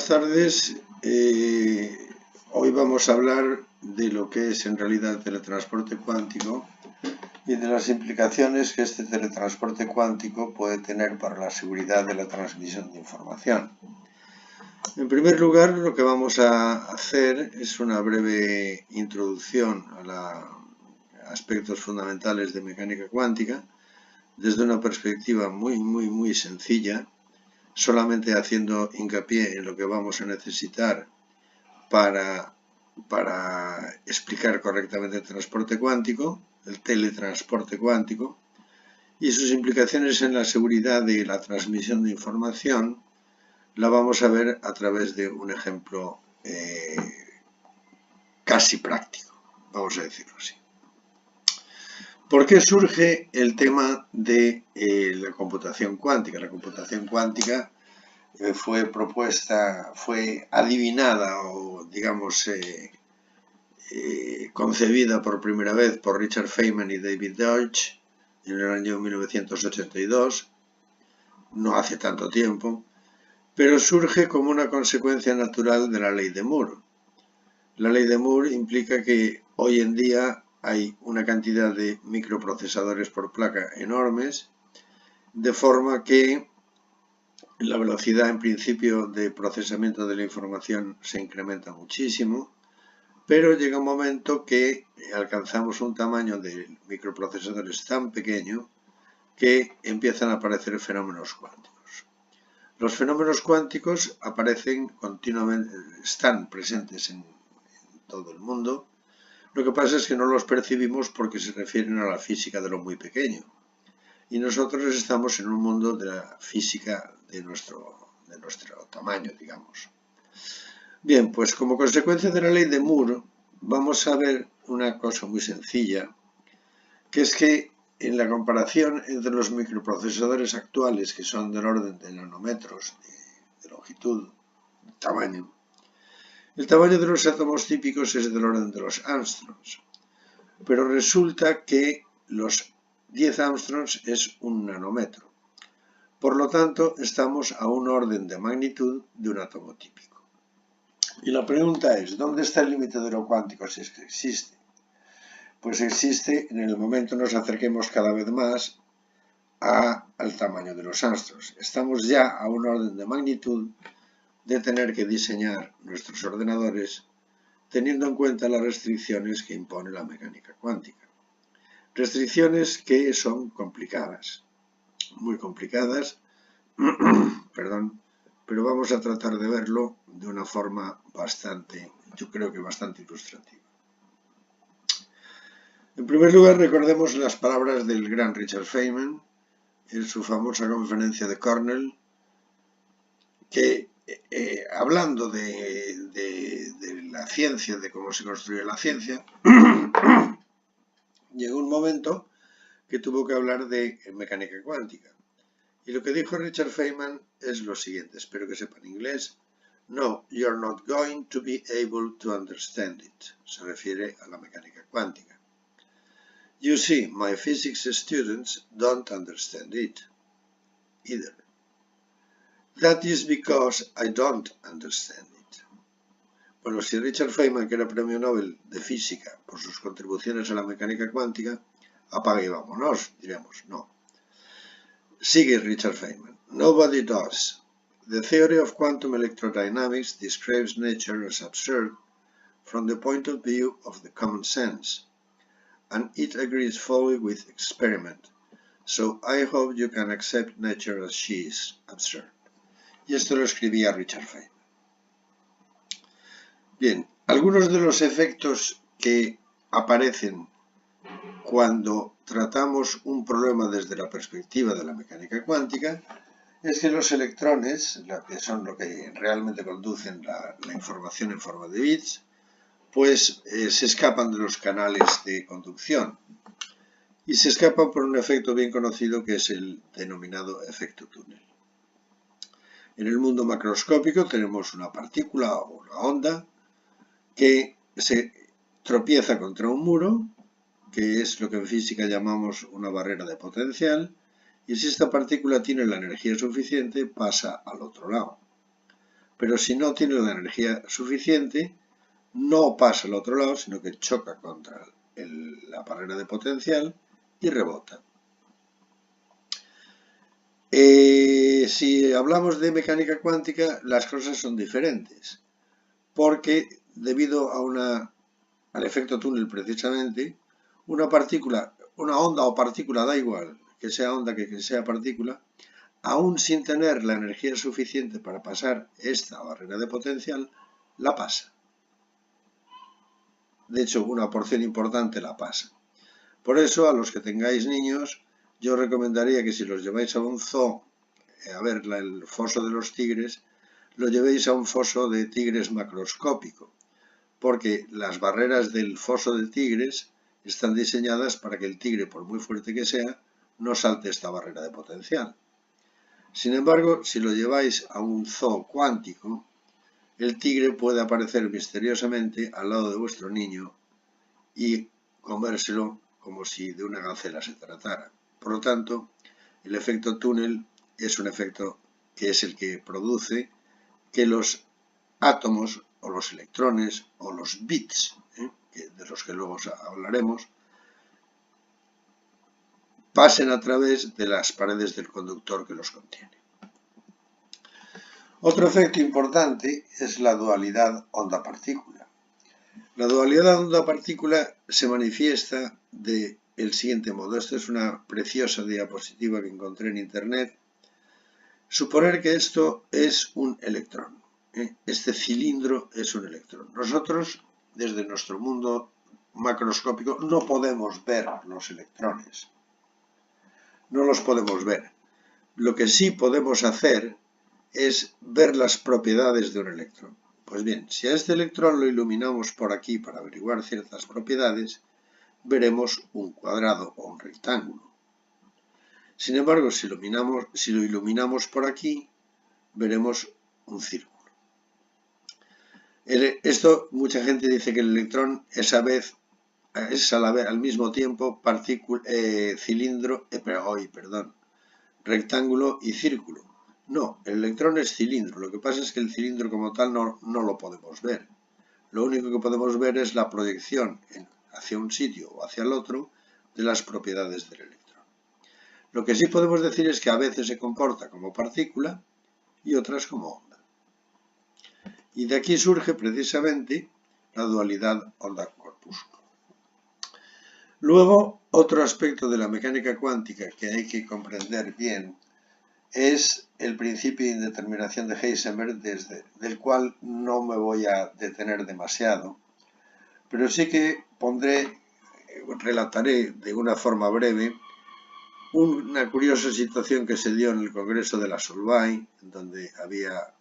Buenas tardes. Hoy vamos a hablar de lo que es en realidad el teletransporte cuántico y de las implicaciones que este teletransporte cuántico puede tener para la seguridad de la transmisión de información. En primer lugar, lo que vamos a hacer es una breve introducción a aspectos fundamentales de mecánica cuántica desde una perspectiva muy sencilla, solamente haciendo hincapié en lo que vamos a necesitar para explicar correctamente el transporte cuántico, el teletransporte cuántico, y sus implicaciones en la seguridad de la transmisión de información. La vamos a ver a través de un ejemplo casi práctico, vamos a decirlo así. ¿Por qué surge el tema de la computación cuántica? La computación cuántica fue propuesta, fue adivinada o digamos concebida por primera vez por Richard Feynman y David Deutsch en el año 1982, no hace tanto tiempo, pero surge como una consecuencia natural de la ley de Moore. La ley de Moore implica que hoy en día hay una cantidad de microprocesadores por placa enormes, de forma que la velocidad en principio de procesamiento de la información se incrementa muchísimo, pero llega un momento que alcanzamos un tamaño de microprocesadores tan pequeño que empiezan a aparecer fenómenos cuánticos. Los fenómenos cuánticos aparecen continuamente, están presentes en todo el mundo. Lo que pasa es que no los percibimos porque se refieren a la física de lo muy pequeño. Y nosotros estamos en un mundo de la física de nuestro tamaño, digamos. Bien, pues como consecuencia de la ley de Moore, vamos a ver una cosa muy sencilla, que es que en la comparación entre los microprocesadores actuales, que son del orden de nanómetros de longitud, de tamaño, el tamaño de los átomos típicos es del orden de los angstroms, pero resulta que los 10 angstroms es un nanómetro. Por lo tanto, estamos a un orden de magnitud de un átomo típico. Y la pregunta es, ¿dónde está el límite de lo cuántico si es que existe? Pues existe en el momento que nos acerquemos cada vez más al tamaño de los angstroms. Estamos ya a un orden de magnitud de tener que diseñar nuestros ordenadores teniendo en cuenta las restricciones que impone la mecánica cuántica. Restricciones que son complicadas, muy complicadas, pero vamos a tratar de verlo de una forma yo creo que bastante ilustrativa. En primer lugar, recordemos las palabras del gran Richard Feynman en su famosa conferencia de Cornell, que hablando de la ciencia, de cómo se construye la ciencia, llegó un momento que tuvo que hablar de mecánica cuántica. Y lo que dijo Richard Feynman es lo siguiente, espero que sepan inglés. No, you're not going to be able to understand it. Se refiere a la mecánica cuántica. You see, my physics students don't understand it either. That is because I don't understand it. Bueno, si Richard Feynman, que era premio Nobel de Física por sus contribuciones a la mecánica cuántica, apaga y vámonos, diremos, no. Sigue Richard Feynman. Nobody does. The theory of quantum electrodynamics describes nature as absurd from the point of view of the common sense, and it agrees fully with experiment. So I hope you can accept nature as she is, absurd. Y esto lo escribía Richard Feynman. Bien, algunos de los efectos que aparecen cuando tratamos un problema desde la perspectiva de la mecánica cuántica es que los electrones, que son lo que realmente conducen la información en forma de bits, pues se escapan de los canales de conducción y se escapan por un efecto bien conocido que es el denominado efecto túnel. En el mundo macroscópico tenemos una partícula o una onda que se tropieza contra un muro, que es lo que en física llamamos una barrera de potencial, y si esta partícula tiene la energía suficiente pasa al otro lado. pero si no tiene la energía suficiente, no pasa al otro lado, sino que choca contra la barrera de potencial y rebota. Si hablamos de mecánica cuántica, las cosas son diferentes, porque debido al efecto túnel precisamente, una partícula, una onda o partícula, da igual, que sea onda que sea partícula, aún sin tener la energía suficiente para pasar esta barrera de potencial, la pasa. De hecho, una porción importante la pasa. Por eso, a los que tengáis niños, yo recomendaría que si los lleváis a un zoo a ver el foso de los tigres, lo llevéis a un foso de tigres macroscópico, porque las barreras del foso de tigres están diseñadas para que el tigre, por muy fuerte que sea, no salte esta barrera de potencial. Sin embargo, si lo lleváis a un zoo cuántico, el tigre puede aparecer misteriosamente al lado de vuestro niño y comérselo como si de una gacela se tratara. Por lo tanto, el efecto túnel es un efecto que es el que produce que los átomos o los electrones o los bits, de los que luego hablaremos, pasen a través de las paredes del conductor que los contiene. Otro efecto importante es la dualidad onda-partícula. La dualidad onda-partícula se manifiesta del siguiente modo. Esta es una preciosa diapositiva que encontré en internet. Suponer que esto es un electrón. Este cilindro es un electrón. Nosotros, desde nuestro mundo macroscópico, no podemos ver los electrones. No los podemos ver. Lo que sí podemos hacer es ver las propiedades de un electrón. Pues bien, si a este electrón lo iluminamos por aquí para averiguar ciertas propiedades, veremos un cuadrado o un rectángulo. Sin embargo, si lo iluminamos por aquí, veremos un círculo. Mucha gente dice que el electrón es al mismo tiempo rectángulo y círculo. No, el electrón es cilindro. Lo que pasa es que el cilindro como tal no lo podemos ver. Lo único que podemos ver es la proyección hacia un sitio o hacia el otro de las propiedades del electrón. Lo que sí podemos decir es que a veces se comporta como partícula y otras como onda. Y de aquí surge precisamente la dualidad onda-corpúsculo. Luego, otro aspecto de la mecánica cuántica que hay que comprender bien es el principio de indeterminación de Heisenberg, del cual no me voy a detener demasiado, pero sí que relataré de una forma breve una curiosa situación que se dio en el Congreso de la Solvay, donde había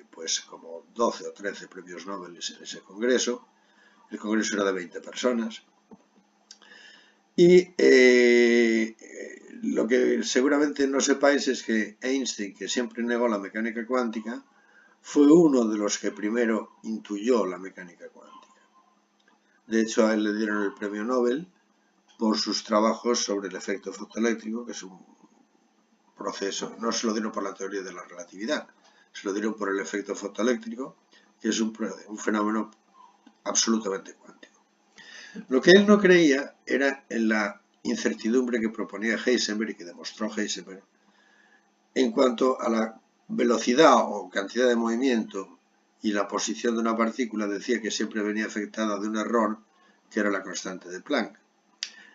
pues como 12 o 13 premios Nobel en ese congreso. El congreso era de 20 personas. Y lo que seguramente no sepáis es que Einstein, que siempre negó la mecánica cuántica, fue uno de los que primero intuyó la mecánica cuántica. De hecho, a él le dieron el premio Nobel por sus trabajos sobre el efecto fotoeléctrico, que es un proceso, no se lo dieron por la teoría de la relatividad, se lo dieron por el efecto fotoeléctrico, que es un fenómeno absolutamente cuántico. Lo que él no creía era en la incertidumbre que proponía Heisenberg y que demostró Heisenberg en cuanto a la velocidad o cantidad de movimiento y la posición de una partícula. Decía que siempre venía afectada de un error que era la constante de Planck.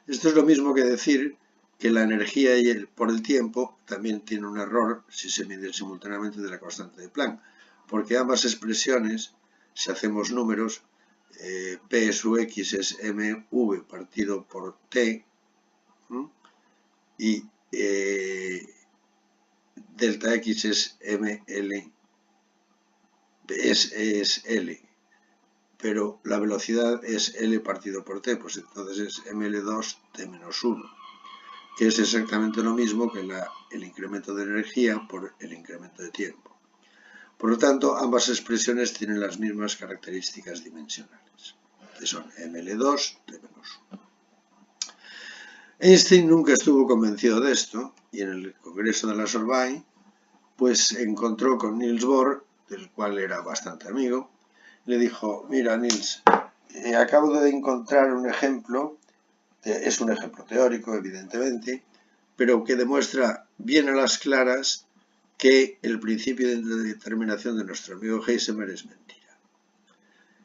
Esto es lo mismo que decir que la energía por el tiempo también tiene un error si se mide simultáneamente de la constante de Planck, porque ambas expresiones, si hacemos números, P sub x es mv partido por t y delta x es ml, es L, pero la velocidad es L partido por t, pues entonces es ml2 t menos 1, que es exactamente lo mismo que el incremento de energía por el incremento de tiempo. Por lo tanto, ambas expresiones tienen las mismas características dimensionales, que son ml2 t menos 1. Einstein nunca estuvo convencido de esto y en el Congreso de la Sorbonne pues encontró con Niels Bohr del cual era bastante amigo, le dijo: mira, Niels, acabo de encontrar un ejemplo, es un ejemplo teórico, evidentemente, pero que demuestra bien a las claras que el principio de determinación de nuestro amigo Heisenberg es mentira.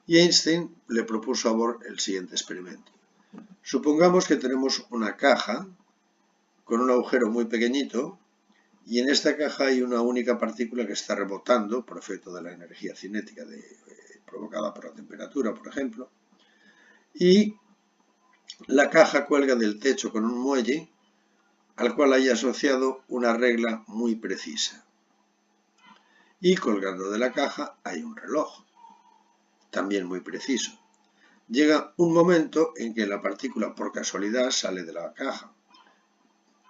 Y Einstein le propuso a Bohr el siguiente experimento. Supongamos que tenemos una caja con un agujero muy pequeñito y en esta caja hay una única partícula que está rebotando por efecto de la energía cinética provocada por la temperatura, por ejemplo, y la caja cuelga del techo con un muelle al cual hay asociado una regla muy precisa. Y colgando de la caja hay un reloj, también muy preciso. Llega un momento en que la partícula por casualidad sale de la caja.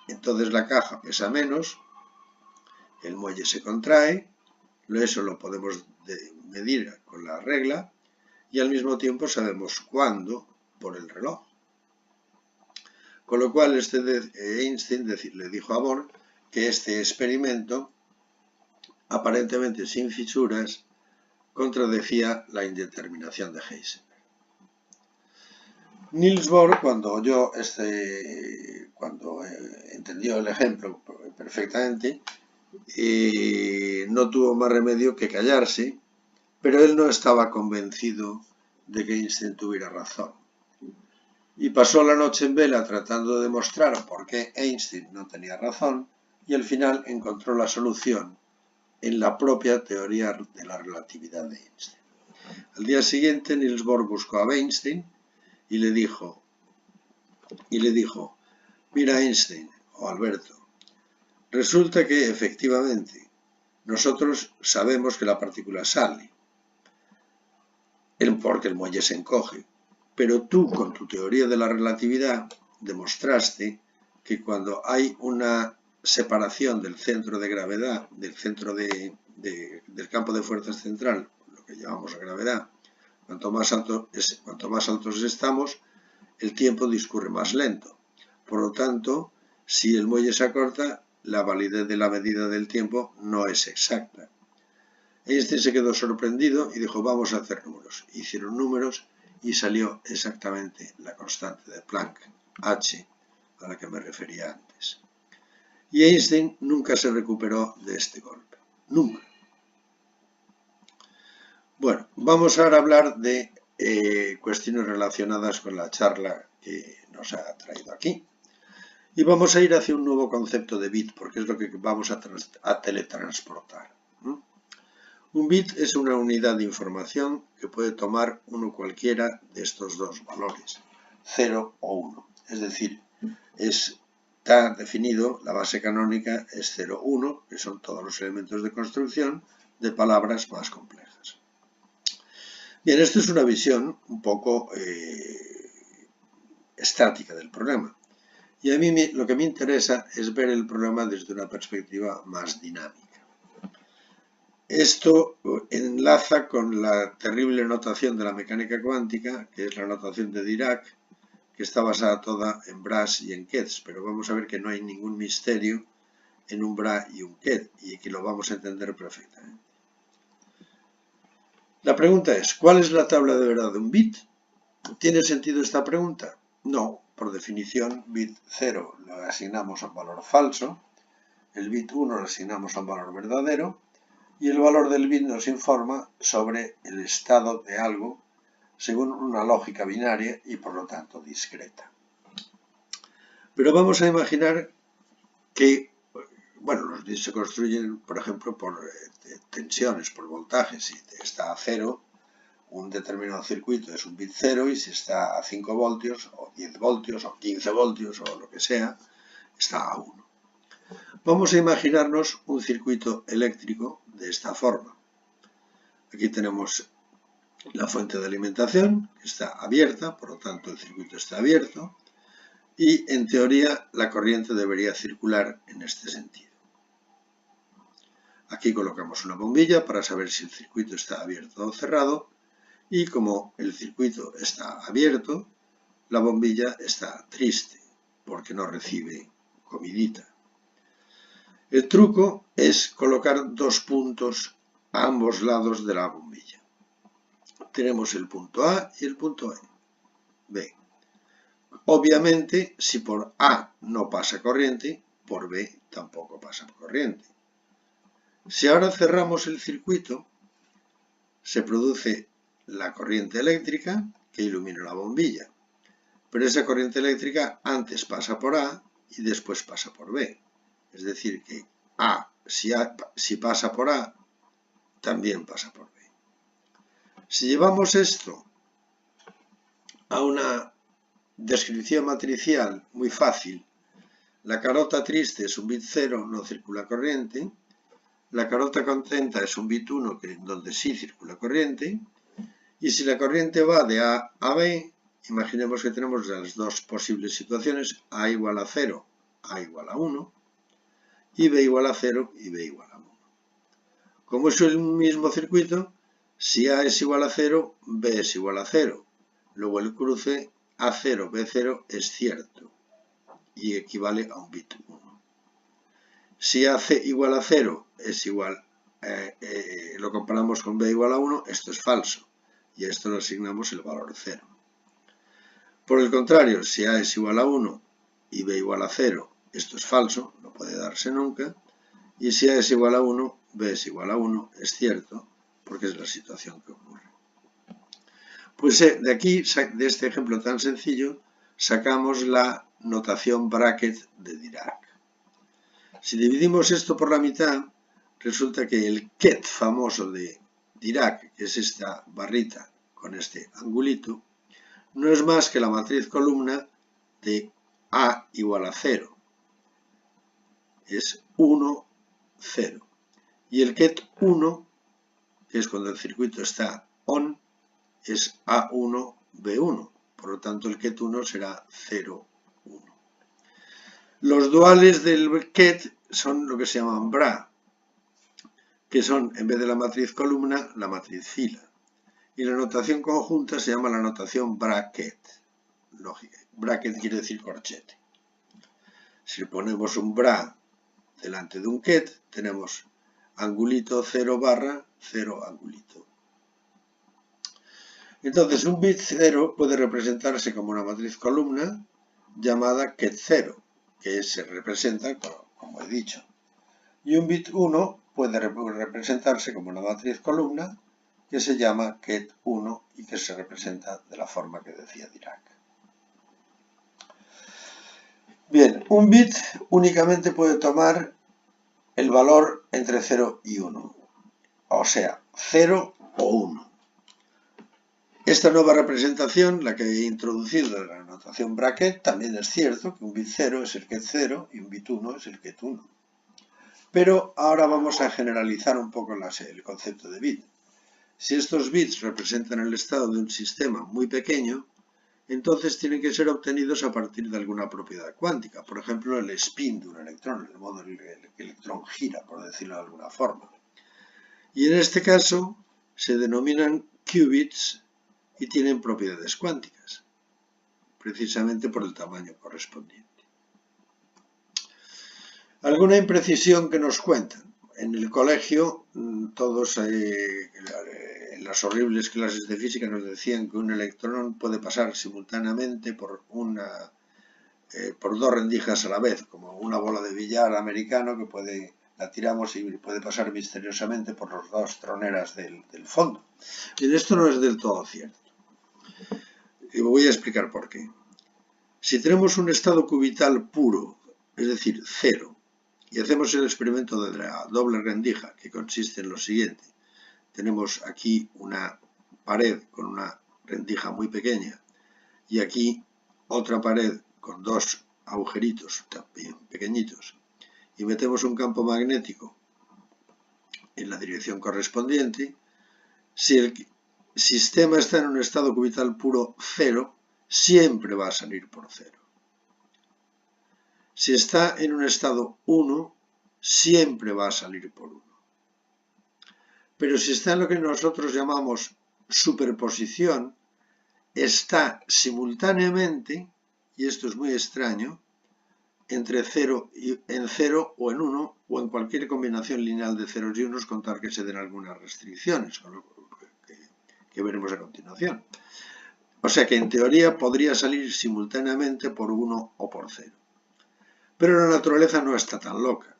Entonces la caja pesa menos, el muelle se contrae, eso lo podemos medir con la regla y al mismo tiempo sabemos cuándo por el reloj. Con lo cual Einstein le dijo a Bohr que este experimento, aparentemente sin fisuras, contradecía la indeterminación de Heisenberg. Niels Bohr, cuando entendió el ejemplo perfectamente, no tuvo más remedio que callarse, pero él no estaba convencido de que Einstein tuviera razón. Y pasó la noche en vela tratando de demostrar por qué Einstein no tenía razón y al final encontró la solución en la propia teoría de la relatividad de Einstein. Al día siguiente, Niels Bohr buscó a Einstein y le dijo: mira, Einstein o Alberto, resulta que efectivamente nosotros sabemos que la partícula sale porque el muelle se encoge, pero tú con tu teoría de la relatividad demostraste que cuando hay una separación del centro de gravedad, del centro del campo de fuerzas central, lo que llamamos gravedad, cuanto más altos estamos, el tiempo discurre más lento. Por lo tanto, si el muelle se acorta, la validez de la medida del tiempo no es exacta. Einstein se quedó sorprendido y dijo: vamos a hacer números. Hicieron números y salió exactamente la constante de Planck, H, a la que me refería antes. Y Einstein nunca se recuperó de este golpe. Nunca. Bueno, vamos ahora a hablar de cuestiones relacionadas con la charla que nos ha traído aquí. Y vamos a ir hacia un nuevo concepto de bit, porque es lo que vamos a teletransportar. Un bit es una unidad de información que puede tomar uno cualquiera de estos dos valores, 0 o 1. Es decir, está definido, la base canónica es 0, 1, que son todos los elementos de construcción de palabras más complejas. Bien, esto es una visión un poco estática del problema. Y a mí lo que me interesa es ver el problema desde una perspectiva más dinámica. Esto enlaza con la terrible notación de la mecánica cuántica, que es la notación de Dirac, que está basada toda en Bras y en Ketz, pero vamos a ver que no hay ningún misterio en un Bra y un Ketz, y que lo vamos a entender perfectamente. La pregunta es: ¿cuál es la tabla de verdad de un bit? ¿Tiene sentido esta pregunta? No, por definición, bit 0 le asignamos a un valor falso, el bit 1 le asignamos a un valor verdadero, y el valor del bit nos informa sobre el estado de algo según una lógica binaria y por lo tanto discreta. Pero vamos a imaginar que, los bits se construyen, por ejemplo, por tensiones, por voltajes. Si está a 0, un determinado circuito es un bit 0, y si está a 5 voltios, o 10 voltios, o 15 voltios, o lo que sea, está a 1. Vamos a imaginarnos un circuito eléctrico de esta forma. Aquí tenemos la fuente de alimentación, que está abierta, por lo tanto el circuito está abierto, y en teoría la corriente debería circular en este sentido. Aquí colocamos una bombilla para saber si el circuito está abierto o cerrado, y como el circuito está abierto, la bombilla está triste, porque no recibe comidita. El truco es colocar dos puntos a ambos lados de la bombilla. Tenemos el punto A y el punto B. Obviamente, si por A no pasa corriente, por B tampoco pasa corriente. Si ahora cerramos el circuito, se produce la corriente eléctrica que ilumina la bombilla. Pero esa corriente eléctrica antes pasa por A y después pasa por B. Es decir, que si pasa por A, también pasa por B. Si llevamos esto a una descripción matricial muy fácil, la carota triste es un bit 0, no circula corriente. La carota contenta es un bit 1, donde sí circula corriente. Y si la corriente va de A a B, imaginemos que tenemos las dos posibles situaciones, A igual a 0, A igual a 1, y B igual a 0 y B igual a 1. Como es el mismo circuito, si A es igual a 0, B es igual a 0. Luego el cruce A0, B0 es cierto y equivale a un bit 1. Si A igual a 0 es igual, lo comparamos con B igual a 1, esto es falso y a esto le asignamos el valor 0. Por el contrario, si A es igual a 1 y B igual a 0, esto es falso, no puede darse nunca. Y si A es igual a 1, B es igual a 1, es cierto, porque es la situación que ocurre. Pues de aquí, de este ejemplo tan sencillo, sacamos la notación bracket de Dirac. Si dividimos esto por la mitad, resulta que el ket famoso de Dirac, que es esta barrita con este angulito, no es más que la matriz columna de A igual a 0. Es 1, 0. Y el ket 1, que es cuando el circuito está on, es A1, B1. Por lo tanto, el ket 1 será 0, 1. Los duales del ket son lo que se llaman bra, que son, en vez de la matriz columna, la matriz fila. Y la notación conjunta se llama la notación bracket. Lógica. Bracket quiere decir corchete. Si ponemos un bra delante de un ket, tenemos angulito 0 barra 0 angulito. Entonces, un bit 0 puede representarse como una matriz columna llamada ket 0, que se representa, como he dicho. Y un bit 1 puede representarse como una matriz columna que se llama ket 1 y que se representa de la forma que decía Dirac. Bien, un bit únicamente puede tomar el valor entre 0 y 1, o sea, 0 o 1. Esta nueva representación, la que he introducido en la notación bracket, también es cierto que un bit 0 es el ket 0 y un bit 1 es el ket 1. Pero ahora vamos a generalizar un poco el concepto de bit. Si estos bits representan el estado de un sistema muy pequeño, entonces tienen que ser obtenidos a partir de alguna propiedad cuántica. Por ejemplo, el spin de un electrón, el modo en el que el electrón gira, por decirlo de alguna forma. Y en este caso se denominan qubits y tienen propiedades cuánticas, precisamente por el tamaño correspondiente. ¿Alguna imprecisión que nos cuentan? En el colegio, todos en las horribles clases de física nos decían que un electrón puede pasar simultáneamente por dos rendijas a la vez, como una bola de billar americano que la tiramos y puede pasar misteriosamente por las dos troneras del fondo. Y esto no es del todo cierto. Y voy a explicar por qué. Si tenemos un estado cubital puro, es decir, 0, y hacemos el experimento de la doble rendija, que consiste en lo siguiente. Tenemos aquí una pared con una rendija muy pequeña y aquí otra pared con dos agujeritos también pequeñitos y metemos un campo magnético en la dirección correspondiente. Si el sistema está en un estado cubital puro 0, siempre va a salir por 0. Si está en un estado 1, siempre va a salir por 1. Pero si está en lo que nosotros llamamos superposición, está simultáneamente, y esto es muy extraño, entre 0 en 0 o en 1 o en cualquier combinación lineal de ceros y unos, contar que se den algunas restricciones, que veremos a continuación. O sea que en teoría podría salir simultáneamente por 1 o por 0. Pero la naturaleza no está tan loca.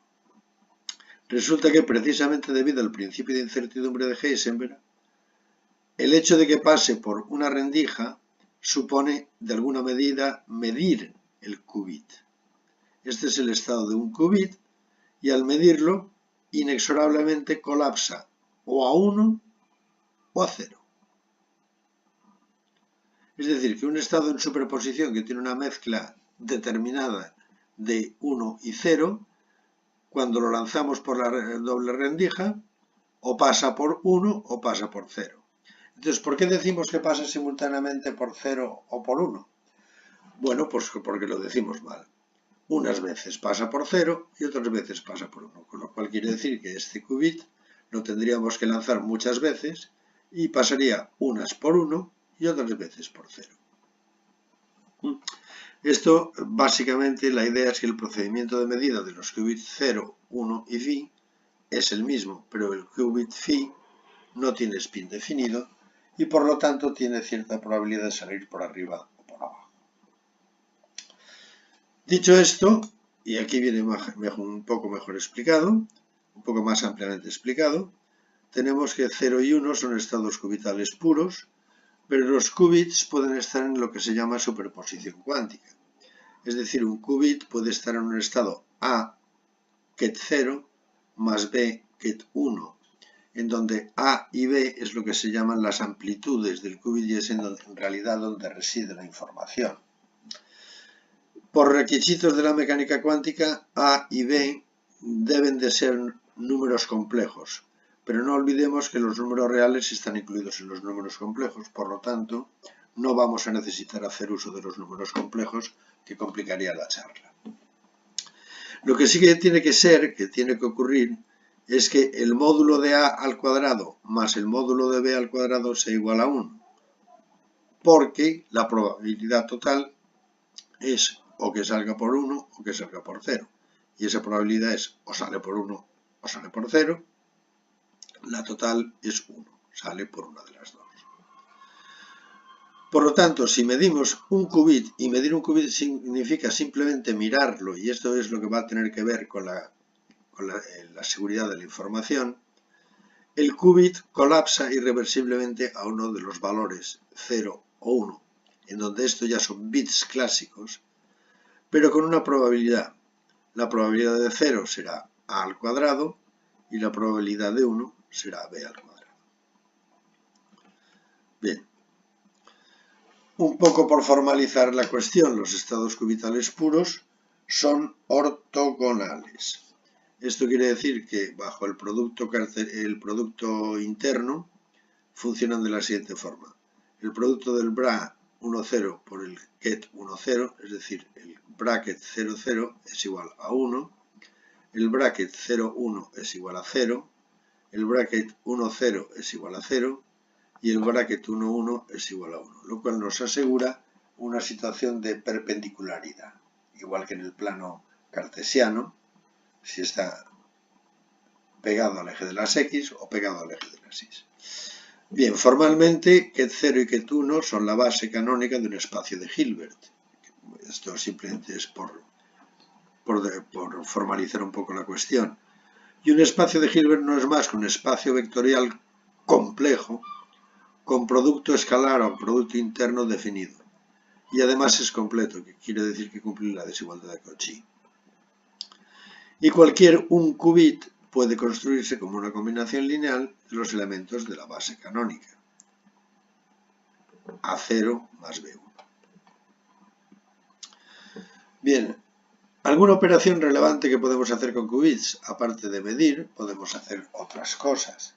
Resulta que precisamente debido al principio de incertidumbre de Heisenberg, el hecho de que pase por una rendija supone de alguna medida medir el qubit. Este es el estado de un qubit y al medirlo inexorablemente colapsa o a 1 o a 0. Es decir, que un estado en superposición que tiene una mezcla determinada de 1 y 0, cuando lo lanzamos por la doble rendija, o pasa por 1 o pasa por 0. Entonces, ¿por qué decimos que pasa simultáneamente por 0 o por 1? Bueno, pues porque lo decimos mal. Unas veces pasa por 0 y otras veces pasa por 1, con lo cual quiere decir que este qubit lo tendríamos que lanzar muchas veces y pasaría unas por 1 y otras veces por 0. Esto, básicamente, la idea es que el procedimiento de medida de los qubits 0, 1 y phi es el mismo, pero el qubit phi no tiene spin definido y por lo tanto tiene cierta probabilidad de salir por arriba o por abajo. Dicho esto, y aquí viene un poco mejor explicado, un poco más ampliamente explicado, tenemos que 0 y 1 son estados qubitales puros, pero los qubits pueden estar en lo que se llama superposición cuántica. Es decir, un qubit puede estar en un estado A, ket 0, más B, ket 1, en donde A y B es lo que se llaman las amplitudes del qubit y es en realidad donde reside la información. Por requisitos de la mecánica cuántica, A y B deben de ser números complejos, pero no olvidemos que los números reales están incluidos en los números complejos, por lo tanto, no vamos a necesitar hacer uso de los números complejos, que complicaría la charla. Lo que sí que tiene que ser, que tiene que ocurrir, es que el módulo de A al cuadrado más el módulo de B al cuadrado sea igual a 1, porque la probabilidad total es o que salga por 1 o que salga por 0. Y esa probabilidad es o sale por 1 o sale por 0. La total es 1, sale por una de las dos. Por lo tanto, si medimos un qubit, y medir un qubit significa simplemente mirarlo, y esto es lo que va a tener que ver con la seguridad de la información, el qubit colapsa irreversiblemente a uno de los valores 0 o 1, en donde esto ya son bits clásicos, pero con una probabilidad. La probabilidad de 0 será A al cuadrado y la probabilidad de 1 será B al cuadrado. Bien. Un poco por formalizar la cuestión, los estados qubitales puros son ortogonales. Esto quiere decir que bajo el producto interno funcionan de la siguiente forma. El producto del bra 1,0 por el ket 1,0, es decir, el bracket 0,0 es igual a 1, el bracket 0,1 es igual a 0, el bracket 1,0 es igual a 0 y el bracket 1,1 es igual a 1, lo cual nos asegura una situación de perpendicularidad, igual que en el plano cartesiano, si está pegado al eje de las X o pegado al eje de las Y. Bien, formalmente, ket 0 y ket 1 son la base canónica de un espacio de Hilbert. Esto simplemente es por formalizar un poco la cuestión. Y un espacio de Hilbert no es más que un espacio vectorial complejo con producto escalar o producto interno definido. Y además es completo, que quiere decir que cumple la desigualdad de Cauchy. Y cualquier un qubit puede construirse como una combinación lineal de los elementos de la base canónica. A0 más B1. Bien, alguna operación relevante que podemos hacer con qubits, aparte de medir, podemos hacer otras cosas.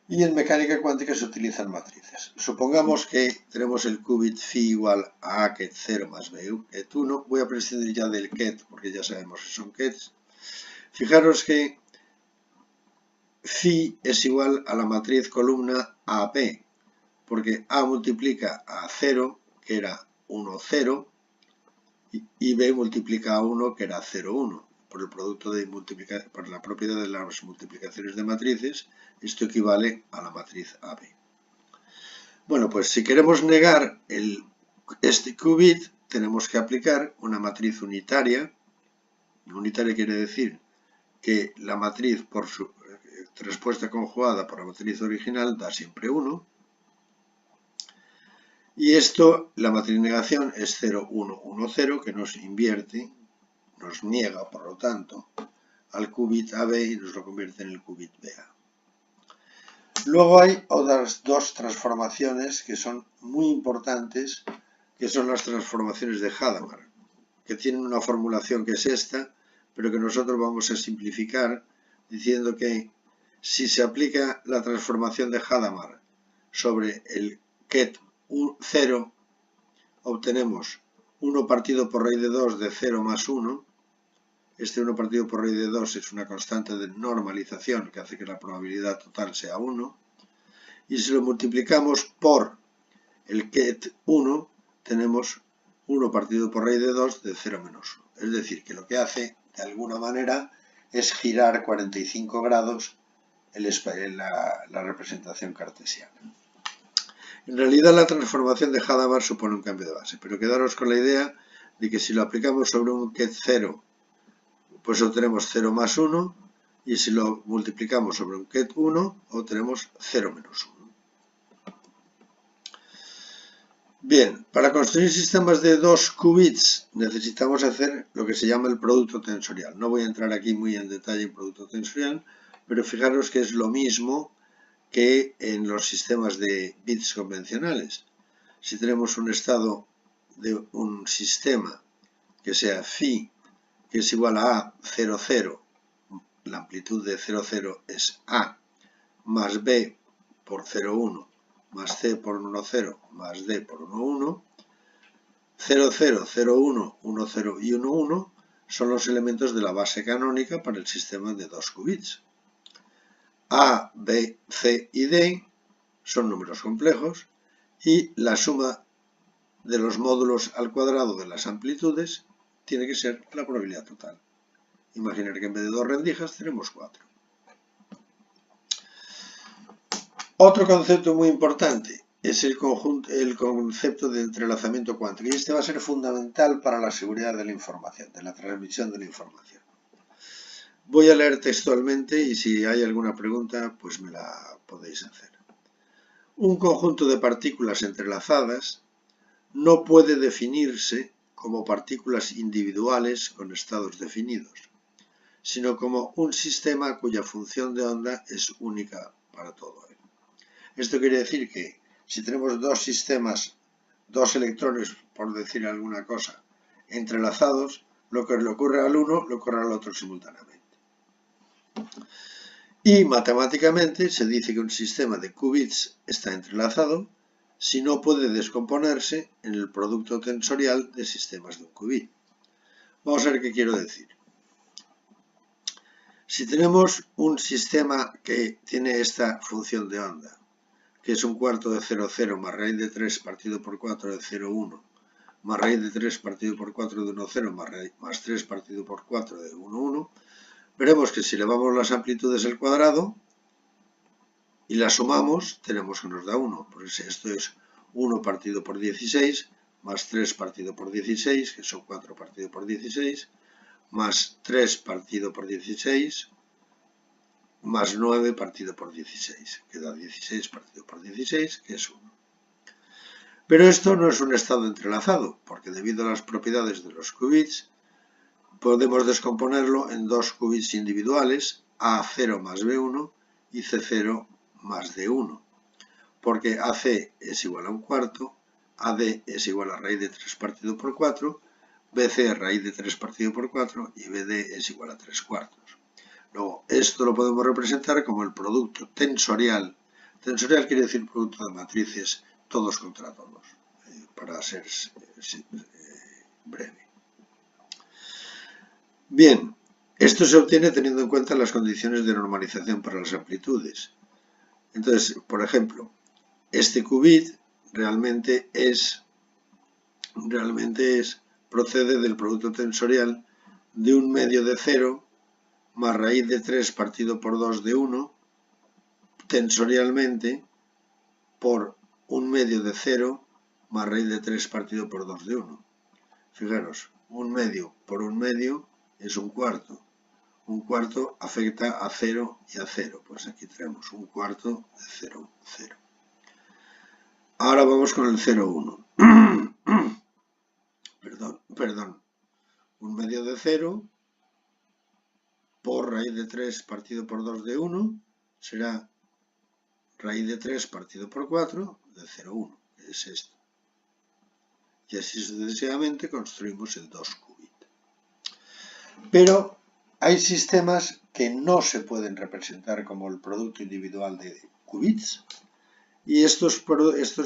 Y en mecánica cuántica se utilizan matrices. Supongamos que tenemos el qubit phi igual a A ket 0 más B ket 1. Voy a prescindir ya del ket porque ya sabemos que son kets. Fijaros que phi es igual a la matriz columna AP, porque A multiplica a 0, que era 1, 0, y B multiplica a 1, que era 0, 1. Por el producto de por la propiedad de las multiplicaciones de matrices, esto equivale a la matriz AB. Bueno, pues si queremos negar este qubit, tenemos que aplicar una matriz unitaria. Unitaria quiere decir que la matriz por su respuesta conjugada por la matriz original da siempre 1. Y esto, la matriz negación es 0, 1, 1, 0, que nos invierte, nos niega, por lo tanto, al qubit AB y nos lo convierte en el qubit BA. Luego hay otras dos transformaciones que son muy importantes, que son las transformaciones de Hadamard, que tienen una formulación que es esta, pero que nosotros vamos a simplificar diciendo que si se aplica la transformación de Hadamard sobre el ket 0, obtenemos 1 partido por raíz de 2 de 0 más 1. Este 1 partido por raíz de 2 es una constante de normalización que hace que la probabilidad total sea 1. Y si lo multiplicamos por el ket 1, tenemos 1 partido por raíz de 2 de 0 menos 1. Es decir, que lo que hace, de alguna manera, es girar 45 grados la representación cartesiana. En realidad la transformación de Hadamard supone un cambio de base, pero quedaros con la idea de que si lo aplicamos sobre un ket 0, pues obtenemos 0 más 1, y si lo multiplicamos sobre un ket 1, obtenemos 0 menos 1. Bien, para construir sistemas de 2 qubits necesitamos hacer lo que se llama el producto tensorial. No voy a entrar aquí muy en detalle en producto tensorial, pero fijaros que es lo mismo que en los sistemas de bits convencionales. Si tenemos un estado de un sistema que sea phi, que es igual a A, 0, 0, la amplitud de 0, 0 es A, más B por 0, 1, más C por 1, 0, más D por 1, 1, 0, 0, 0, 1, 1, 0 y 1, 1 son los elementos de la base canónica para el sistema de 2 qubits. A, B, C y D son números complejos y la suma de los módulos al cuadrado de las amplitudes tiene que ser la probabilidad total. Imaginar que en vez de 2 rendijas tenemos 4. Otro concepto muy importante es el concepto de entrelazamiento cuántico, y este va a ser fundamental para la seguridad de la información, de la transmisión de la información. Voy a leer textualmente y si hay alguna pregunta, pues me la podéis hacer. Un conjunto de partículas entrelazadas no puede definirse como partículas individuales con estados definidos, sino como un sistema cuya función de onda es única para todo él. Esto quiere decir que si tenemos dos sistemas, dos electrones, por decir alguna cosa, entrelazados, lo que le ocurre al uno le ocurre al otro simultáneamente. Y matemáticamente se dice que un sistema de qubits está entrelazado si no puede descomponerse en el producto tensorial de sistemas de un qubit. Vamos a ver qué quiero decir. Si tenemos un sistema que tiene esta función de onda, que es un cuarto de 0, 0 más raíz de 3 partido por 4 de 0, 1, más raíz de 3 partido por 4 de 1, 0, más 3 partido por 4 de 1, 1, veremos que si elevamos las amplitudes al cuadrado y las sumamos, tenemos que nos da 1. Pues esto es 1 partido por 16, más 3 partido por 16, que son 4 partido por 16, más 3 partido por 16, más 9 partido por 16, que da 16 partido por 16, que es 1. Pero esto no es un estado entrelazado, porque debido a las propiedades de los qubits, podemos descomponerlo en dos qubits individuales, A0 más B1 y C0 más D1, porque AC es igual a un cuarto, AD es igual a raíz de 3 partido por 4, BC es raíz de 3 partido por 4 y BD es igual a 3 cuartos. Luego, esto lo podemos representar como el producto tensorial. Tensorial quiere decir producto de matrices todos contra todos, para ser breve. Bien, esto se obtiene teniendo en cuenta las condiciones de normalización para las amplitudes. Entonces, por ejemplo, este qubit realmente es procede del producto tensorial de un medio de 0 más raíz de 3 partido por 2 de 1 tensorialmente por un medio de 0 más raíz de 3 partido por 2 de 1. Fijaros, un medio por un medio es un cuarto. Un cuarto afecta a 0 y a 0. Pues aquí tenemos un cuarto de 0, 0. Ahora vamos con el 0, 1. Perdón. Un medio de 0 por raíz de 3 partido por 2 de 1 será raíz de 3 partido por 4 de 0, 1, que es esto. Y así sucesivamente construimos el 2 qubit. Pero hay sistemas que no se pueden representar como el producto individual de qubits y estos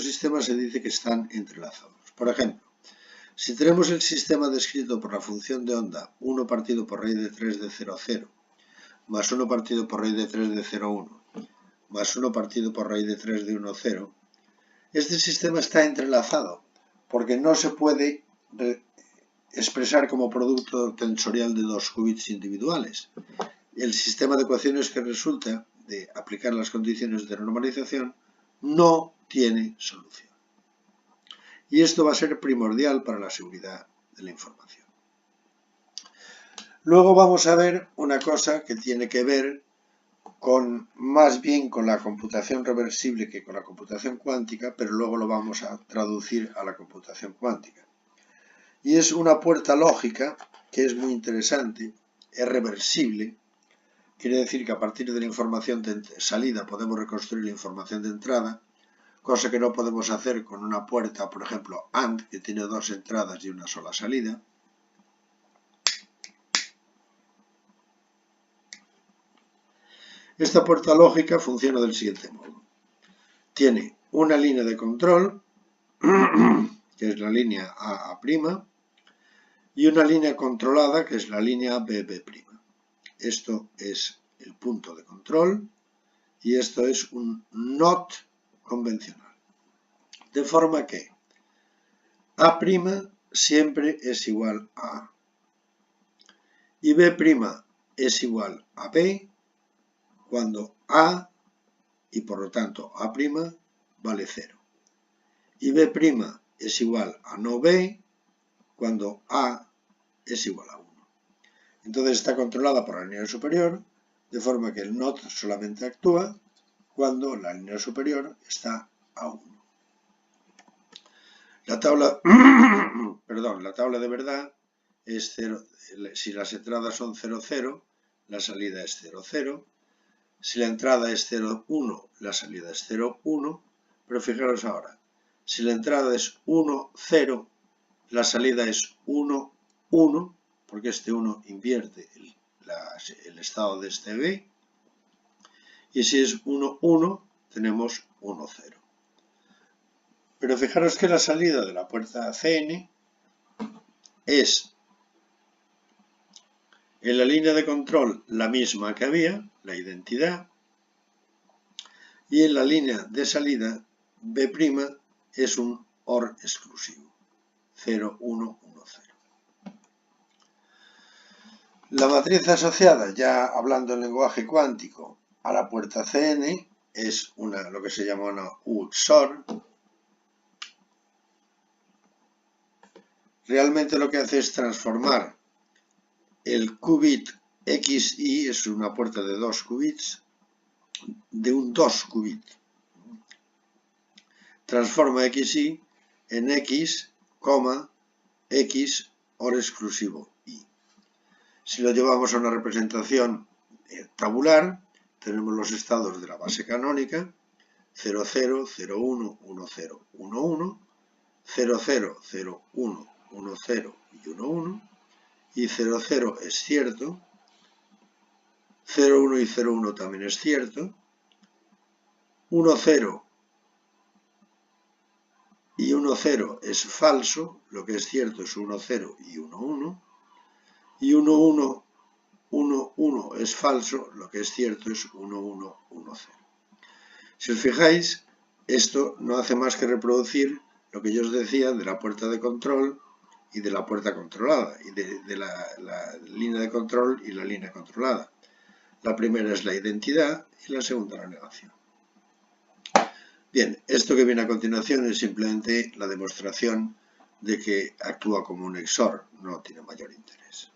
sistemas se dice que están entrelazados. Por ejemplo, si tenemos el sistema descrito por la función de onda 1 partido por raíz de 3 de 0, 0, más 1 partido por raíz de 3 de 0, 1, más 1 partido por raíz de 3 de 1, 0, este sistema está entrelazado porque no se puede expresar como producto tensorial de dos qubits individuales. El sistema de ecuaciones que resulta de aplicar las condiciones de normalización no tiene solución. Y esto va a ser primordial para la seguridad de la información. Luego vamos a ver una cosa que tiene que ver más bien con la computación reversible que con la computación cuántica, pero luego lo vamos a traducir a la computación cuántica. Y es una puerta lógica que es muy interesante, es reversible, quiere decir que a partir de la información de salida podemos reconstruir la información de entrada, cosa que no podemos hacer con una puerta, por ejemplo, AND, que tiene dos entradas y una sola salida. Esta puerta lógica funciona del siguiente modo. Tiene una línea de control, que es la línea AA', y una línea controlada, que es la línea BB'. Esto es el punto de control y esto es un NOT convencional. De forma que A' siempre es igual a A y B' es igual a B cuando A y por lo tanto A' vale 0 y B' es igual a no B cuando A es igual a 1. Entonces está controlada por la línea superior, de forma que el NOT solamente actúa cuando la línea superior está a 1. La tabla de verdad es 0, si las entradas son 0, 0, la salida es 0, 0. Si la entrada es 0, 1, la salida es 0, 1. Pero fijaros ahora, si la entrada es 1, 0, la salida es 1, 1, porque este 1 invierte el estado de este B. Y si es 1, 1, tenemos 1, 0. Pero fijaros que la salida de la puerta CN es en la línea de control la misma que había, la identidad, y en la línea de salida B' es un OR exclusivo, 0, 1, 1, 0. La matriz asociada, ya hablando en lenguaje cuántico, a la puerta CN es lo que se llama una U-XOR. Realmente lo que hace es transformar el qubit XY, es una puerta de 2 qubits, de un 2 qubit. Transforma XY en X, X OR exclusivo Y. Si lo llevamos a una representación tabular, tenemos los estados de la base canónica, 0, 0, 0, 1, 1, 0, 1, 1, 0, 0, 0, 1, 1, 0 y 1, 1, y 0, 0 es cierto, 0, 1 y 0, 1 también es cierto, 1, 0 y 1, 0 es falso, lo que es cierto es 1, 0 y 1, 1, y 1, 1, 1, 1 es falso, lo que es cierto es 1, 1, 1, 0. Si os fijáis, esto no hace más que reproducir lo que yo os decía de la puerta de control y de la puerta controlada, y de la línea de control y la línea controlada. La primera es la identidad y la segunda la negación. Bien, esto que viene a continuación es simplemente la demostración de que actúa como un XOR, no tiene mayor interés.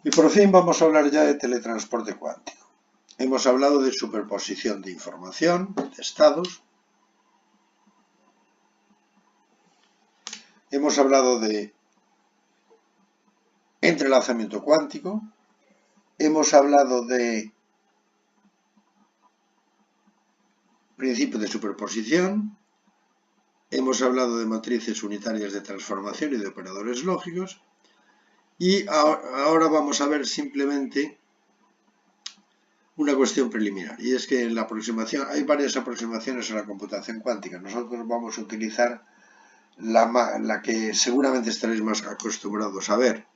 Y por fin vamos a hablar ya de teletransporte cuántico. Hemos hablado de superposición de información, de estados. Hemos hablado de entrelazamiento cuántico. Hemos hablado de principio de superposición. Hemos hablado de matrices unitarias de transformación y de operadores lógicos. Y ahora vamos a ver simplemente una cuestión preliminar. Y es que en la aproximación, hay varias aproximaciones a la computación cuántica. Nosotros vamos a utilizar la que seguramente estaréis más acostumbrados a ver,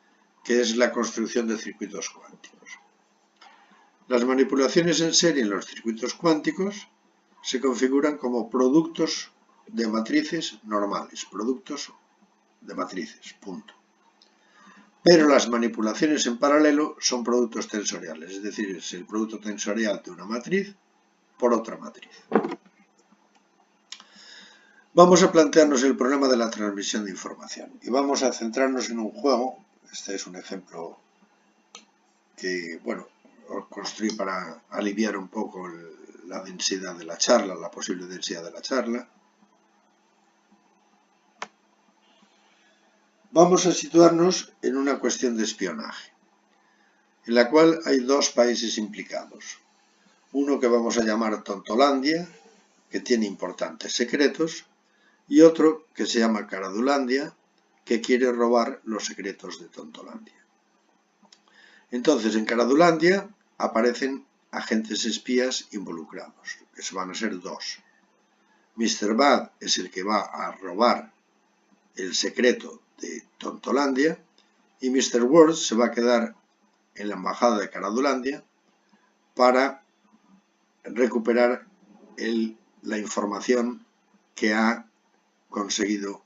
que es la construcción de circuitos cuánticos. Las manipulaciones en serie en los circuitos cuánticos se configuran como productos de matrices normales, productos de matrices, punto. Pero las manipulaciones en paralelo son productos tensoriales, es decir, es el producto tensorial de una matriz por otra matriz. Vamos a plantearnos el problema de la transmisión de información y vamos a centrarnos en un juego. Este es un ejemplo que, bueno, os construí para aliviar un poco la densidad de la charla, la posible densidad de la charla. Vamos a situarnos en una cuestión de espionaje, en la cual hay dos países implicados. Uno que vamos a llamar Tontolandia, que tiene importantes secretos, y otro que se llama Caradulandia, que quiere robar los secretos de Tontolandia. Entonces, en Caradulandia aparecen agentes espías involucrados, que van a ser dos. Mr. Bad es el que va a robar el secreto de Tontolandia y Mr. Worst se va a quedar en la embajada de Caradulandia para recuperar la información que ha conseguido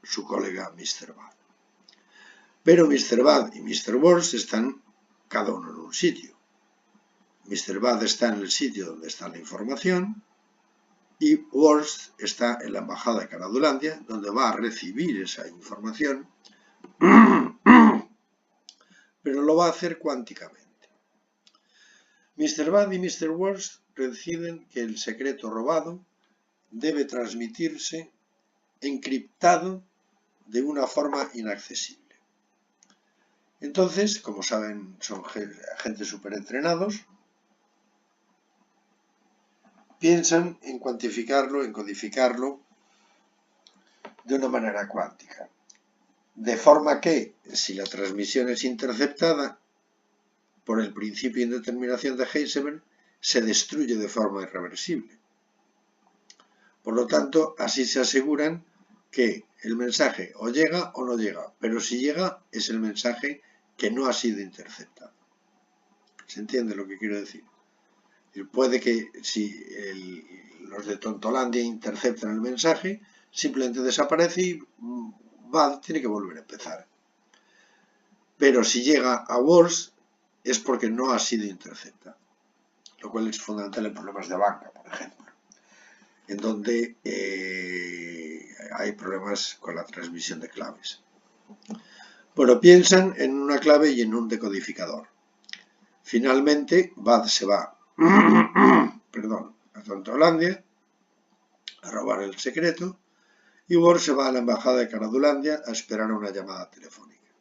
su colega Mr. Bad. Pero Mr. Bad y Mr. Worst están cada uno en un sitio. Mr. Bad está en el sitio donde está la información y Worst está en la embajada de Caradulandia, donde va a recibir esa información, pero lo va a hacer cuánticamente. Mr. Bad y Mr. Worst deciden que el secreto robado debe transmitirse encriptado de una forma inaccesible. Entonces, como saben, son agentes superentrenados, piensan en cuantificarlo, en codificarlo de una manera cuántica. De forma que, si la transmisión es interceptada por el principio de indeterminación de Heisenberg, se destruye de forma irreversible. Por lo tanto, así se aseguran que el mensaje o llega o no llega, pero si llega es el mensaje que no ha sido interceptado. ¿Se entiende lo que quiero decir? Puede que si los de Tontolandia interceptan el mensaje, simplemente desaparece y Bad tiene que volver a empezar. Pero si llega a Worst es porque no ha sido interceptado, lo cual es fundamental en problemas de banca, por ejemplo, en donde hay problemas con la transmisión de claves. Bueno, piensan en una clave y en un decodificador. Finalmente, Bad se va a Tontolandia a robar el secreto y Worst se va a la embajada de Caradulandia a esperar una llamada telefónica.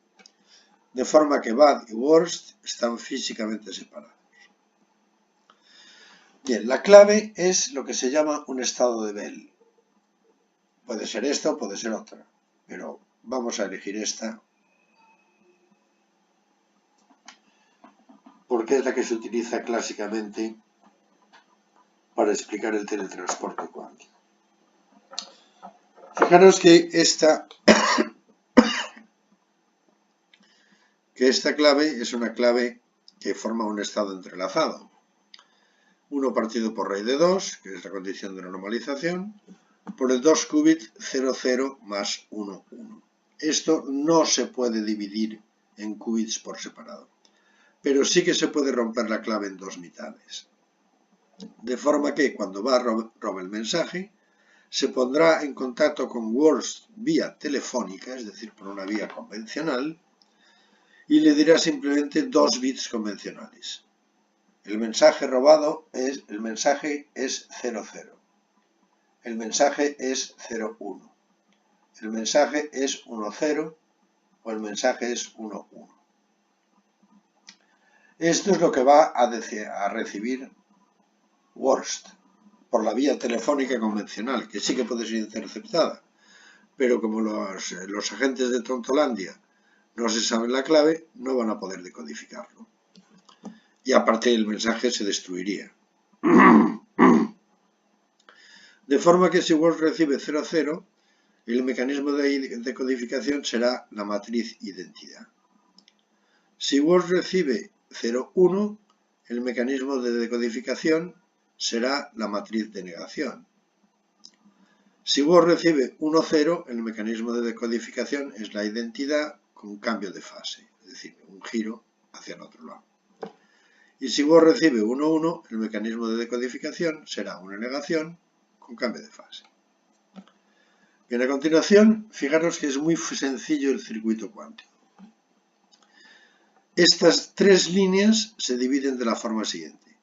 De forma que Bad y Worst están físicamente separados. Bien, la clave es lo que se llama un estado de Bell. Puede ser esta o puede ser otra, pero vamos a elegir esta porque es la que se utiliza clásicamente para explicar el teletransporte cuántico. Fijaros que esta clave es una clave que forma un estado entrelazado. 1 partido por raíz de 2, que es la condición de la normalización, por el 2 qubit 00 más 1, 1. Esto no se puede dividir en qubits por separado, pero sí que se puede romper la clave en dos mitades. De forma que cuando roba el mensaje, se pondrá en contacto con Worst vía telefónica, es decir, por una vía convencional, y le dirá simplemente 2 bits convencionales. El mensaje robado es 00. El mensaje es 01. El mensaje es 10 o el mensaje es 11. Esto es lo que va a recibir Worst por la vía telefónica convencional, que sí que puede ser interceptada, pero como los agentes de Tontolandia no se saben la clave, no van a poder decodificarlo. Y aparte el mensaje se destruiría. De forma que si Worst recibe 00, el mecanismo de decodificación será la matriz identidad. Si Worst recibe 01, el mecanismo de decodificación será la matriz de negación. Si Worst recibe 10, el mecanismo de decodificación es la identidad con cambio de fase, es decir, un giro hacia el otro lado. Y si Worst recibe 11, el mecanismo de decodificación será una negación con cambio de fase. Bien, a continuación, fijaros que es muy sencillo el circuito cuántico. Estas tres líneas se dividen de la forma siguiente.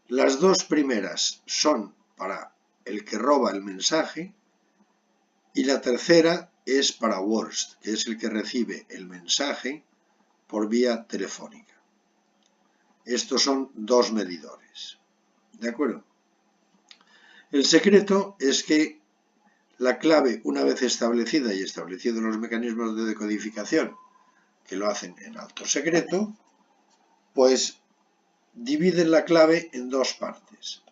Las dos primeras son para el que roba el mensaje y la tercera es para Worst, que es el que recibe el mensaje por vía telefónica. Estos son dos medidores. ¿De acuerdo? El secreto es que la clave, una vez establecida y establecidos los mecanismos de decodificación que lo hacen en alto secreto, pues dividen la clave en dos partes.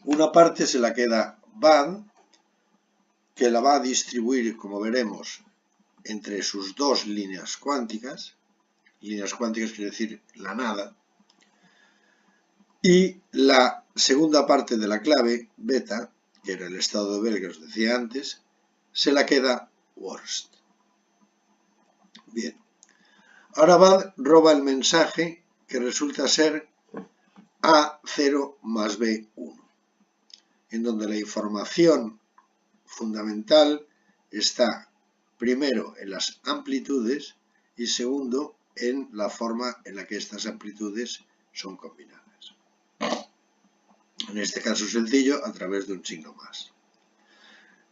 Una parte se la queda bad, que la va a distribuir, como veremos, entre sus dos líneas cuánticas. Líneas cuánticas quiere decir la nada. Y la segunda parte de la clave, beta, que era el estado de Bell que os decía antes, se la queda Worst. Bien. Ahora bad roba el mensaje que resulta ser A0 más B1, en donde la información fundamental está primero en las amplitudes y segundo en la forma en la que estas amplitudes son combinadas. En este caso sencillo, a través de un signo más.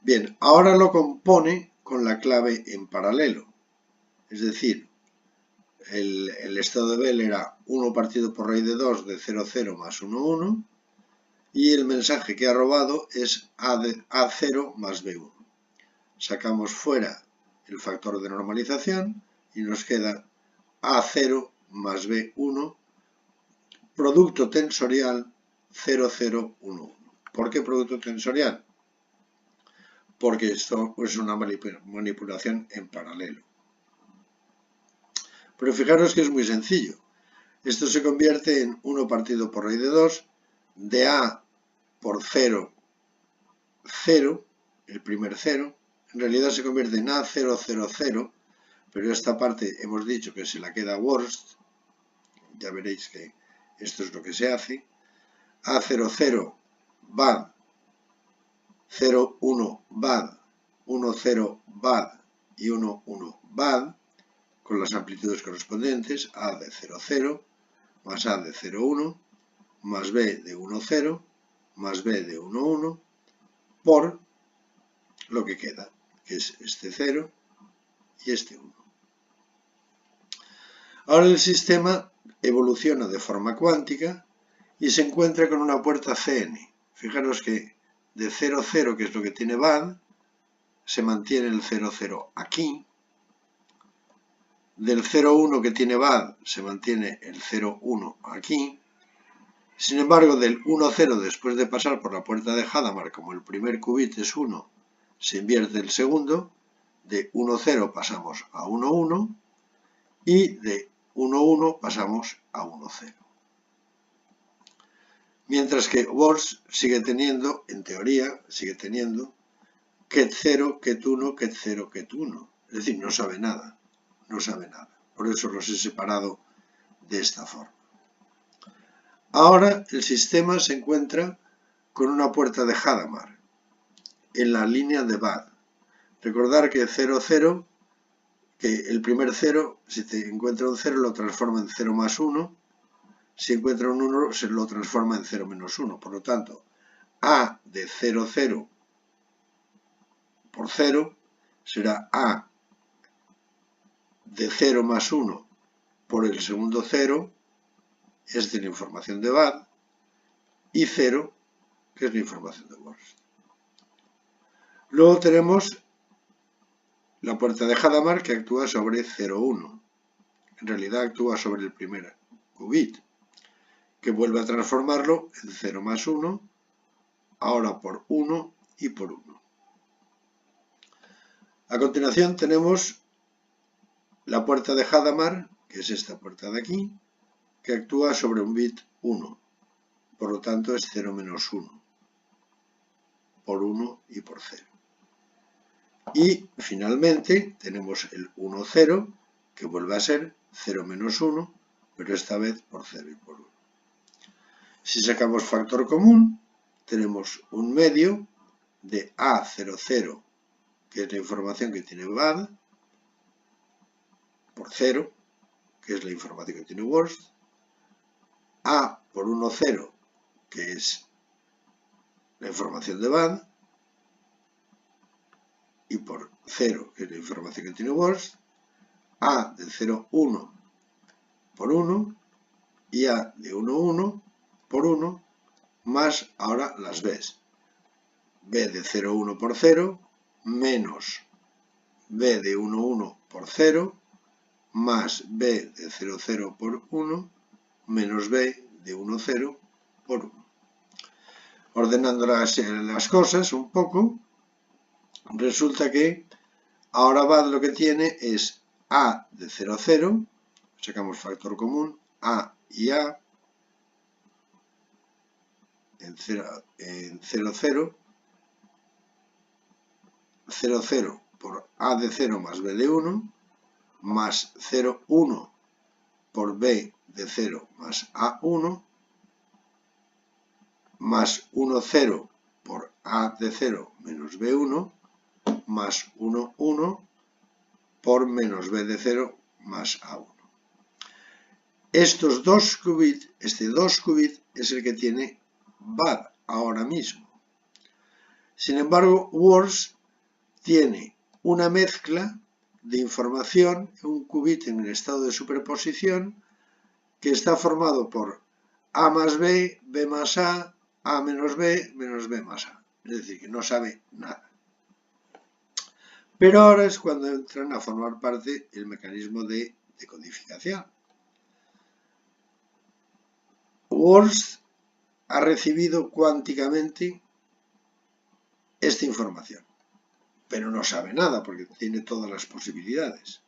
Bien, ahora lo compone con la clave en paralelo. Es decir, el estado de Bell era 1 partido por raíz de 2 de 00 más 1, 1. Y el mensaje que ha robado es A0 más B1. Sacamos fuera el factor de normalización y nos queda A0 más B1, producto tensorial 0011. ¿Por qué producto tensorial? Porque esto es una manipulación en paralelo. Pero fijaros que es muy sencillo. Esto se convierte en 1 partido por raíz de 2 de A por 0, 0, el primer 0. En realidad se convierte en A000, pero esta parte hemos dicho que se la queda Worst. Ya veréis que esto es lo que se hace. A00 bad, 01 bad, 10 bad y 11 bad, con las amplitudes correspondientes, A de 00 más A de 01 más B de 10 más B de 11 por lo que queda, que es este 0 y este 1. Ahora el sistema evoluciona de forma cuántica y se encuentra con una puerta CN. Fijaros que de 0, 0, que es lo que tiene bad, se mantiene el 0, 0 aquí. Del 0, 1 que tiene bad, se mantiene el 0, 1 aquí. Sin embargo, del 1, 0, después de pasar por la puerta de Hadamard, como el primer qubit es 1, se invierte el segundo. De 1, 0 pasamos a 1, 1 y de 1, 1 pasamos a 1, 0. Mientras que words sigue teniendo, en teoría, sigue teniendo get0, get1, get0, get1. Es decir, no sabe nada, no sabe nada. Por eso los he separado de esta forma. Ahora el sistema se encuentra con una puerta de Hadamard en la línea de bad. Recordar que 0, 0, que el primer 0, si te encuentra un 0, lo transforma en 0 más 1. Si encuentra un 1, se lo transforma en 0 menos 1. Por lo tanto, A de 0, 0 por 0 será A de 0 más 1 por el segundo 0, es de la información de bad, y 0, que es la información de worst. Luego tenemos la puerta de Hadamard que actúa sobre 0, 1. En realidad actúa sobre el primer qubit, que vuelve a transformarlo en 0 más 1, ahora por 1 y por 1. A continuación tenemos la puerta de Hadamard, que es esta puerta de aquí, que actúa sobre un bit 1. Por lo tanto es 0 menos 1, por 1 y por 0. Y finalmente tenemos el 1, 0, que vuelve a ser 0 menos 1, pero esta vez por 0 y por 1. Si sacamos factor común, tenemos un medio de A00, que es la información que tiene bad, por 0, que es la información que tiene worst, A por 1, 0, que es la información de bad, y por 0, que es la información que tiene worst, A de 0, 1 por 1 y A de 1, 1 por 1, más ahora las B's. B de 0, 1 por 0, menos B de 1, 1 por 0, más B de 0, 0 por 1, menos B de 1, 0 por 1. Ordenando las cosas un poco, resulta que ahora bad lo que tiene es A de 0, 0, sacamos factor común, A y A, en 0, 0, 0, 0 por A de 0 más B de 1, más 0, 1 por B de 0 más A1, más 1, 0 por A de 0 menos B1, más 1, 1 por menos B de 0 más A1. Estos dos qubits, este 2 qubits es el que tiene bad ahora mismo. Sin embargo, worst tiene una mezcla de información, un qubit en el estado de superposición, que está formado por A más B, B más A menos B más A. Es decir, que no sabe nada. Pero ahora es cuando entran a formar parte el mecanismo de decodificación. Worst ha recibido cuánticamente esta información, pero no sabe nada porque tiene todas las posibilidades.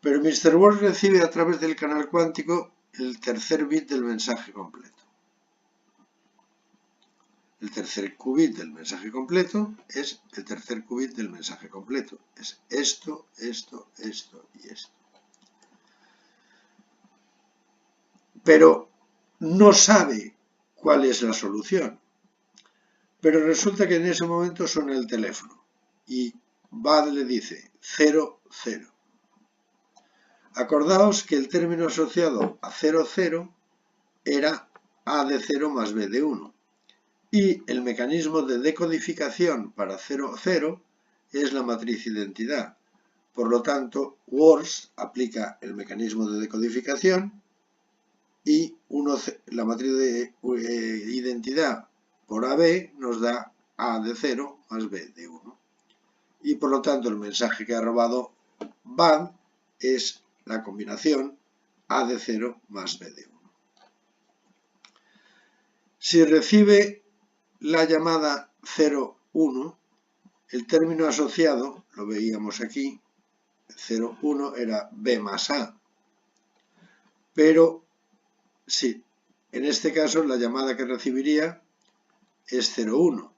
Pero Mr. Worst recibe a través del canal cuántico el tercer bit del mensaje completo. El tercer qubit del mensaje completo es el tercer qubit del mensaje completo. Es esto, esto, esto y esto. Pero no sabe cuál es la solución. Pero resulta que en ese momento suena el teléfono y Bad le dice 0, 0. Acordaos que el término asociado a 0, 0 era A de 0 más B de 1. Y el mecanismo de decodificación para 0, 0 es la matriz identidad. Por lo tanto, Worst aplica el mecanismo de decodificación y la matriz de identidad por AB nos da A de 0 más B de 1. Y por lo tanto el mensaje que ha robado Bad es la combinación A de 0 más B de 1. Si recibe la llamada 0, 1, el término asociado, lo veíamos aquí, 0, 1 era B más A. Pero si En este caso, la llamada que recibiría es 0,1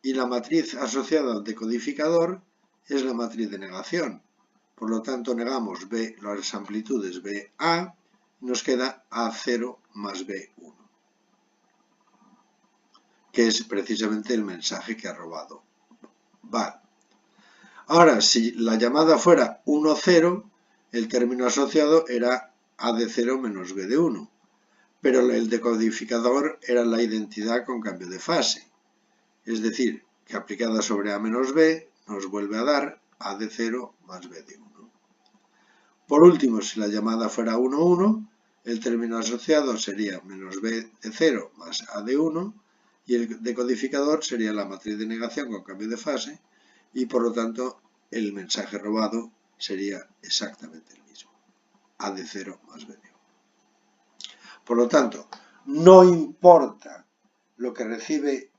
y la matriz asociada al decodificador es la matriz de negación. Por lo tanto, negamos B, las amplitudes BA y nos queda A0 más B1, que es precisamente el mensaje que ha robado BAD. Ahora, si la llamada fuera 1,0, el término asociado era A de 0 menos B de 1, pero el decodificador era la identidad con cambio de fase, es decir, que aplicada sobre A menos B nos vuelve a dar A de 0 más B de 1. Por último, si la llamada fuera 1,1, el término asociado sería menos B de 0 más A de 1 y el decodificador sería la matriz de negación con cambio de fase y por lo tanto el mensaje robado sería exactamente el mismo, A de 0 más B de 1. Por lo tanto, no importa lo que recibe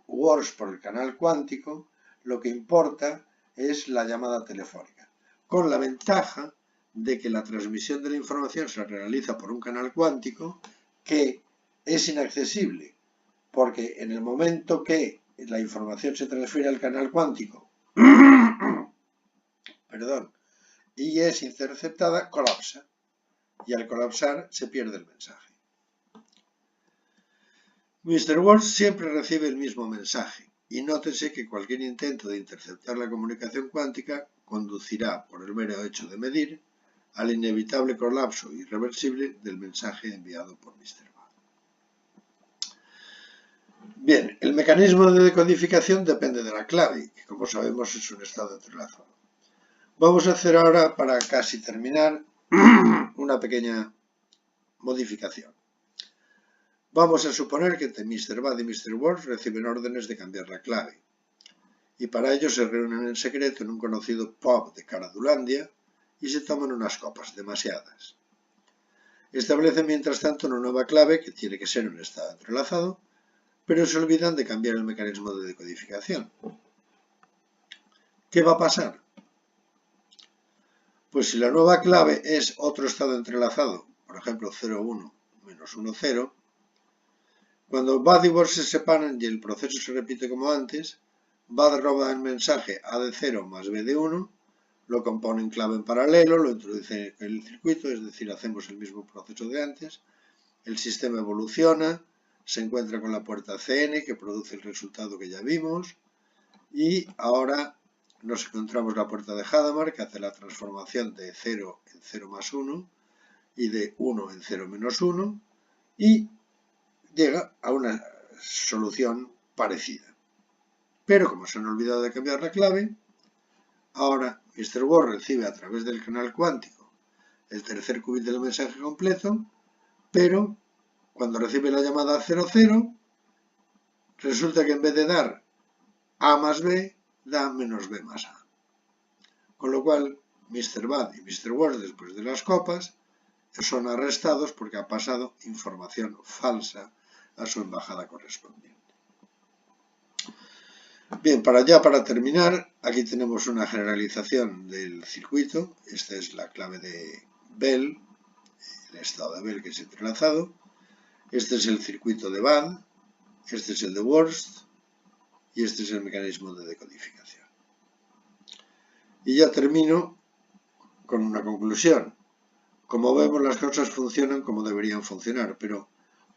Wors por el canal cuántico, lo que importa es la llamada telefónica, con la ventaja de que la transmisión de la información se realiza por un canal cuántico que es inaccesible, porque en el momento que la información se transfiere al canal cuántico y es interceptada, colapsa, y al colapsar se pierde el mensaje. Mr. Wors siempre recibe el mismo mensaje, y nótese que cualquier intento de interceptar la comunicación cuántica conducirá, por el mero hecho de medir, al inevitable colapso irreversible del mensaje enviado por Mr. Wors. Bien, el mecanismo de decodificación depende de la clave, que como sabemos es un estado entrelazado. Vamos a hacer ahora, para casi terminar, una pequeña modificación. Vamos a suponer que Mr. Bad y Mr. Wors reciben órdenes de cambiar la clave, y para ello se reúnen en secreto en un conocido pub de Caradulandia y se toman unas copas, demasiadas. Establecen mientras tanto una nueva clave que tiene que ser un estado entrelazado, pero se olvidan de cambiar el mecanismo de decodificación. ¿Qué va a pasar? Pues si la nueva clave es otro estado entrelazado, por ejemplo 0,1 menos 1,0, cuando Bad y Wors se separan y el proceso se repite como antes, Bad roba el mensaje A de 0 más B de 1, lo compone en clave en paralelo, lo introduce en el circuito, es decir, hacemos el mismo proceso de antes, el sistema evoluciona, se encuentra con la puerta CN que produce el resultado que ya vimos y ahora nos encontramos la puerta de Hadamard que hace la transformación de 0 en 0 más 1 y de 1 en 0 menos 1 y llega a una solución parecida. Pero como se han olvidado de cambiar la clave, ahora Mr. Wors recibe a través del canal cuántico el tercer qubit del mensaje completo, pero cuando recibe la llamada 00, resulta que en vez de dar A más B, da menos B más A. Con lo cual, Mr. Bad y Mr. Wors, después de las copas, son arrestados porque ha pasado información falsa a su embajada correspondiente. Bien, para terminar, aquí tenemos una generalización del circuito. Esta es la clave de Bell, el estado de Bell que es entrelazado. Este es el circuito de Bad, este es el de Wors y este es el mecanismo de decodificación. Y ya termino con una conclusión. Como vemos, las cosas funcionan como deberían funcionar, pero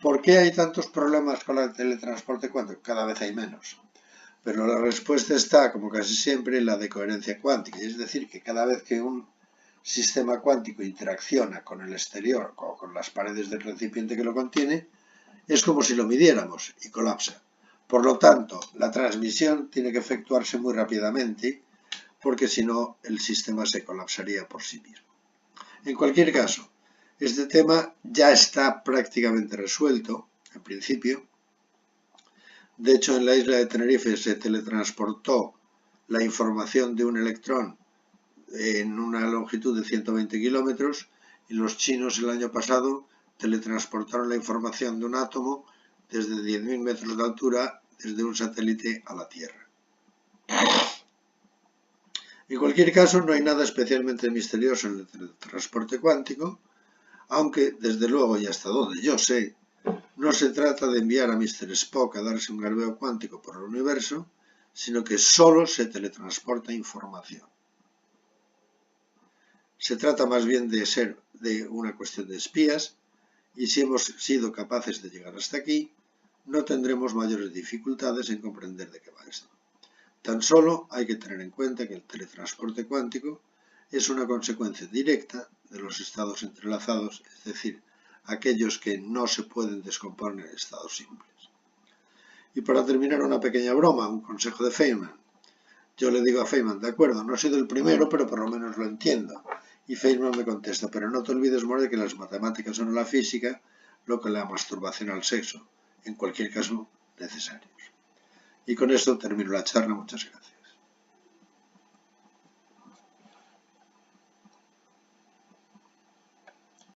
¿por qué hay tantos problemas con el teletransporte cuántico? Cada vez hay menos. Pero la respuesta está, como casi siempre, en la decoherencia cuántica, es decir, que cada vez que un sistema cuántico interacciona con el exterior o con las paredes del recipiente que lo contiene, es como si lo midiéramos y colapsa. Por lo tanto, la transmisión tiene que efectuarse muy rápidamente, porque si no, el sistema se colapsaría por sí mismo. En cualquier caso, este tema ya está prácticamente resuelto, en principio. De hecho, en la isla de Tenerife se teletransportó la información de un electrón en una longitud de 120 kilómetros y los chinos el año pasado teletransportaron la información de un átomo desde 10.000 metros de altura desde un satélite a la Tierra. En cualquier caso, no hay nada especialmente misterioso en el teletransporte cuántico, aunque, desde luego, y hasta donde yo sé, No se trata de enviar a Mr. Spock a darse un garbeo cuántico por el universo, sino que solo se teletransporta información. Se trata más bien de ser de una cuestión de espías, y si hemos sido capaces de llegar hasta aquí, no tendremos mayores dificultades en comprender de qué va esto. Tan solo hay que tener en cuenta que el teletransporte cuántico es una consecuencia directa de los estados entrelazados, es decir, aquellos que no se pueden descomponer en estados simples. Y para terminar, una pequeña broma, un consejo de Feynman. Yo le digo a Feynman, de acuerdo, no he sido el primero, pero por lo menos lo entiendo. Y Feynman me contesta, pero no te olvides, More, de que las matemáticas son la física, lo que la masturbación al sexo, en cualquier caso, necesarios. Y con esto termino la charla. Muchas gracias.